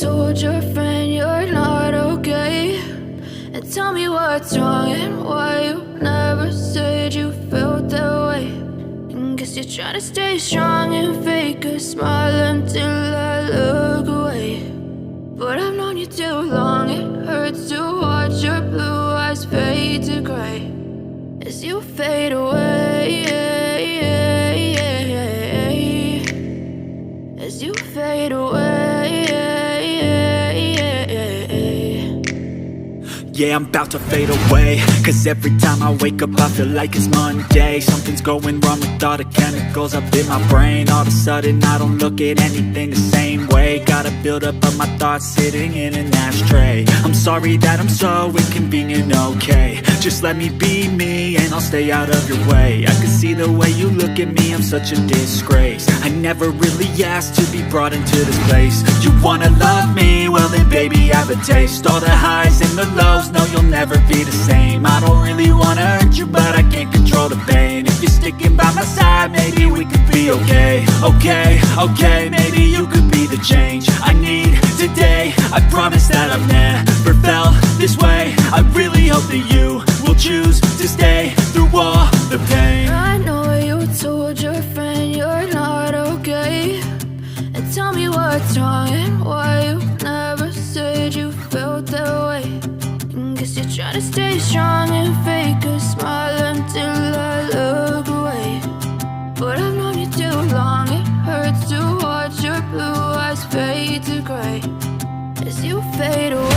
told your friend you're not okay, and tell me what's wrong and why you never said you felt that way. And guess you're trying to stay strong and fake a smile until I look away. But I've known you too long, it hurts to watch your blue eyes fade to gray as you fade away, as you fade away. Yeah, I'm about to fade away, cause every time I wake up I feel like it's Monday. Something's going wrong with all the chemicals up in my brain. All of a sudden I don't look at anything the same way. Got a buildup of my thoughts sitting in an ashtray. I'm sorry that I'm so inconvenient, okay. Just let me be me and I'll stay out of your way. I can see the way you look at me, I'm such a disgrace. I never really asked to be brought into this place. You wanna love me? Well then baby have a taste. All the highs and the lows, no you'll never be the same. I don't really wanna hurt you but I can't control the pain. If you're sticking by my side maybe we could be okay. Okay, maybe you could be the change I need today. I promise that I've never felt this way. I really hope that you will choose to stay through all the pain. I know you told your friend you're not okay, and tell me what's wrong and why you never said you felt that way. And guess you're trying to stay strong and fake a smile until I look away. But I've known you too long, it hurts to watch your blue eyes fade away.